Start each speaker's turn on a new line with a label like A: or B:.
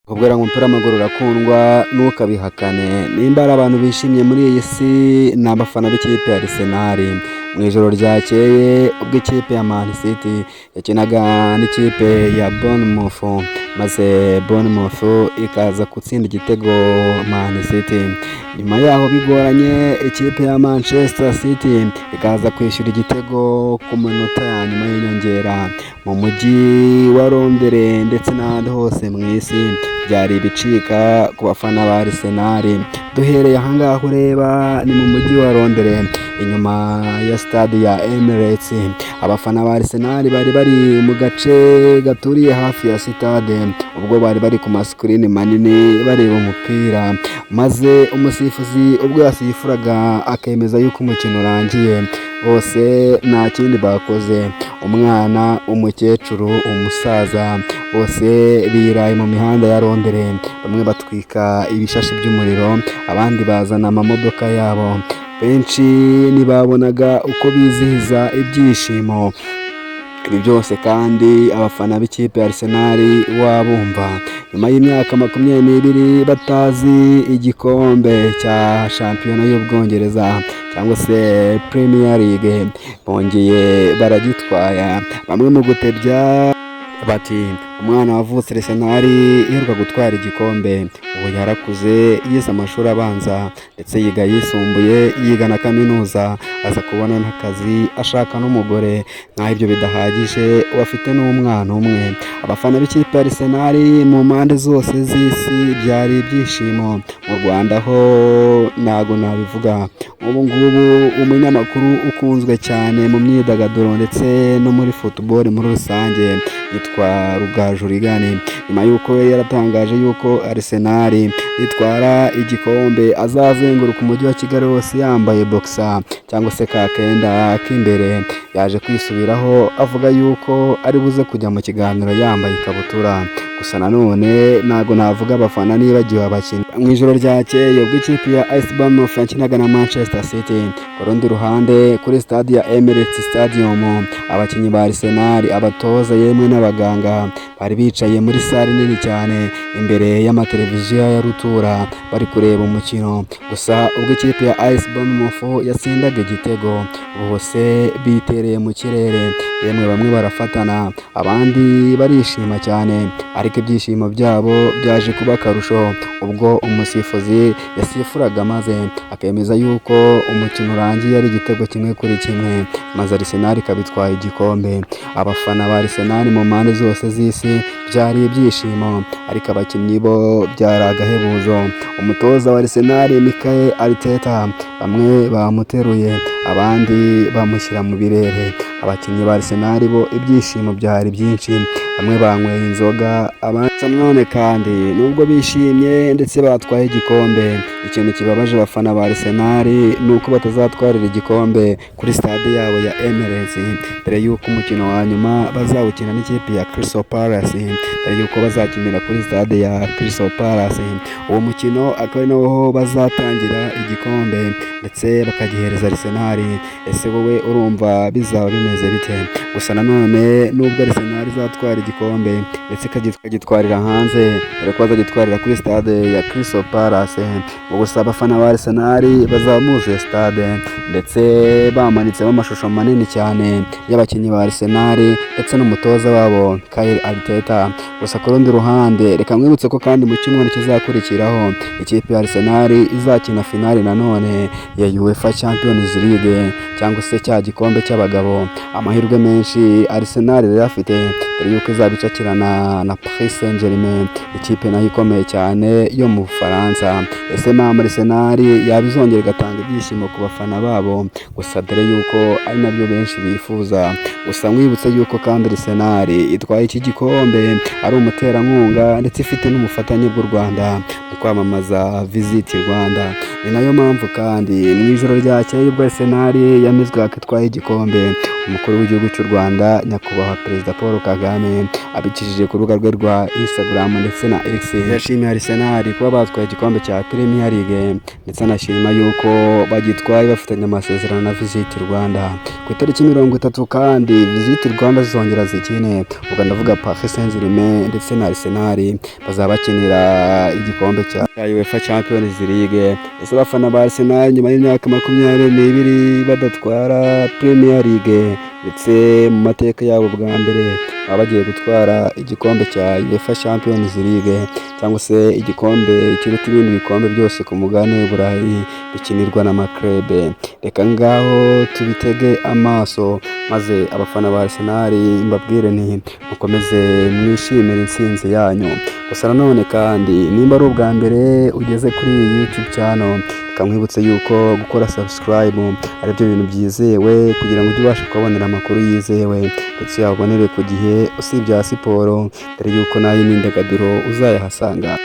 A: Kubwira ngo umupira w'amaguru urakundwa ntukabihakane, nimba ari abantu bishimye muri iyi si ni abafana b'ikipe ya Arsenal. Mu ijoro ryakeye ubwo ikipe ya Man City yakinaga n'ikipe ya Bournemouth, maze Bournemouth ikaza gutsinda igitego Man City. Nyuma yaho bigoranye ikipe ya Manchester City ikaza kwishyura igitego ku minota ya nyuma y'inyongera. Mu mujyi wa Londres ndetse n'ahandi hose mu isi byari ibicika ku bafana ba Arsenal. Duhereye ahangaha ureba ni mu mujyi wa Londres inyuma ya stade ya Emirates. Abafana ba Arsenal bari bari mu gace gaturiye hafi ya stade, ubwo bari bari ku masikrini manini bareba umupira, maze umusifuzi ubwo yasifuraga akemeza yuko umukino urangiye, bose nta kindi bakoze, umwana, umukecuru, umusaza, bose biraye mu mihanda ya Londres. Bamwe batwika ibishashi by'umuriro, abandi bazana amamodoka yabo. Benshi ntibabonaga uko bizihiza ibyishimo. Ibi byose kandi abafana b'ikipe ya Arsenal wabumva nyuma y'imyaka 22 batazi igikombe cya shampiyona y'Ubwongereza cyangwa se Premier League, bongeye baragitwaya. Bamwe mu gutebya bati umwana wavutse Arsenal iheruka gutwara igikombe, ubu yarakuze, yize amashuri abanza ndetse yiga yisumbuye, yiga na kaminuza, aza kubona n'akazi, ashaka n'umugore. Nkaho ibyo bidahagije bafite n'umwana umwe. Abafana b'ikipe ya Arsenal mu mpande zose z'isi byari ibyishimo. Mu Rwanda ho ntago nabivuga. Ubu ngubu umunyamakuru ukunzwe cyane mu myidagaduro ndetse no muri football muri rusange yitwa Rugaju Rigani, nyuma y'uko yaratangaje yuko Arsenal itwara igikombe azazenguruka umujyi wa Kigali wose yambaye boxer cyangwa se kakenda k'imbere. Yaje kwisubiraho avuga yuko ari buze kujya mu kiganiro yambaye ikabutura. Gusa nanone ntago navuga abafana nibagiwe abakinnyi. Mu ijoro ryakeye ubwo ikipe ya AS Bournemouth yakinaga na Manchester City, ku rundi ruhande kuri stade ya Emirates Stadium, abakinnyi ba Arsenal, abatoza yemwe n'abaganga bari bicaye muri sale nini cyane imbere y'amateleviziyo ya rutura bari kureba umukino. Gusa ubwo ikipe ya AS Bournemouth yatsindaga igitego, bose bitereye mu kirere, yemwe bamwe barafatana, abandi barishima cyane. Ariko ibyishimo byabo byaje kuba akarusho ubwo umusifuzi yasifuraga maze akemeza yuko umukino urangiye ari igitego 1-1, maze Arsenal ikabitwaye igikombe. Abafana ba Arsenal mu mpande zose z'isi byari ibyishimo, ariko abakinnyi bo byari agahebuzo. Umutoza wa Arsenal Mikel Arteta bamwe bamuteruye, abandi bamushyira mu birere. Abakinnyi ba Arsenal bo ibyishimo byari byinshi, bamwe banyweye inzoga, abandi none kandi nubwo bishimye ndetse batwaye igikombe, ikintu kibabaje abafana ba Arsenal ni uko batazatwarira igikombe kuri stade yabo ya Emirates, dore yuko umukino wa nyuma bazawukina n'ikipe ya Crystal Palace, dore yuko bazakinira kuri stade ya Crystal Palace. Uwo mukino akaba ari naho bazatangira igikombe ndetse bakagihereza Arsenal. Ese wowe urumva bizaba bimeze bite? Gusa nanone nubwo Arsenal izatwara igikombe ndetse ikagitwarira hanze, dore ko bazagitwarira kuri stade ya Crystal Palace, gusa abafana ba Arsenal bazamuze stade ndetse bamanitsemo amashusho manini cyane y'abakinnyi ba Arsenal ndetse n'umutoza wabo Mikel Arteta. Gusa ku rundi ruhande reka mwibutse ko kandi mu cyumweru kizakurikiraho ikipe ya Arsenal izakina finale nanone ya UEFA Champions League cyangwa se cya gikombe cy'abagabo. Amahirwe menshi Arsenal rero afite, dore yuko izabicakirana na Paris Saint-Germain, ikipe nayo ikomeye cyane yo mu Bufaransa. Ese mama Arsenal yabizongera igatanga ibyishimo ku bafana babo? Gusa dore yuko ari nabyo benshi bifuza. Gusa mwibutse yuko kandi Arsenal itwaye iki gikombe ari umuterankunga ndetse ifite n'umufatanye bw'u Rwanda mu kwamamaza Visit Rwanda. Ni nayo mpamvu kandi mu ijoro ryakeye ubwo Arsenal yamizwe ko itwaye igikombe, umukuru w'igihugu cy'u Rwanda nyakubahwa perezida Paul Kagame abicishije ku rubuga rwe rwa Instagram ndetse na X yashimiye Arsenal kuba batwaye igikombe cya Premier League ndetse anashima yuko bagitwaye bafitanye amasezerano na Visit Rwanda ku itariki 30 kandi Visit Rwanda zizongera zikine ubwo ndavuga Paris Saint-Germain ndetse na Arsenal bazaba bakinira igikombe cya UEFA Champions League. Ese abafana ba Arsenal nyuma y'imyaka 22 badatwara Premier League ndetse mu mateka yabo bwa mbere baba bagiye gutwara igikombe cya UEFA Champions League cyangwa se igikombe kiruta ibindi bikombe byose ku mugabane w'Uburayi bikinirwa n'amaklube. Reka ngaho tubitege amaso maze abafana ba Arsenal mbabwire nti mukomeze mwishimire intsinzi yanyu. Gusa nanone kandi nimba ari ubwa mbere ugeze kuri YouTube channel kamwibutse yuko gukora subscribe ari byo bintu byizewe kugira ngo ujye ubasha kubonera amakuru yizewe ndetse yabonere ku gihe usibye siporo dore yuko nayo n'imyidagaduro uzayahasanga.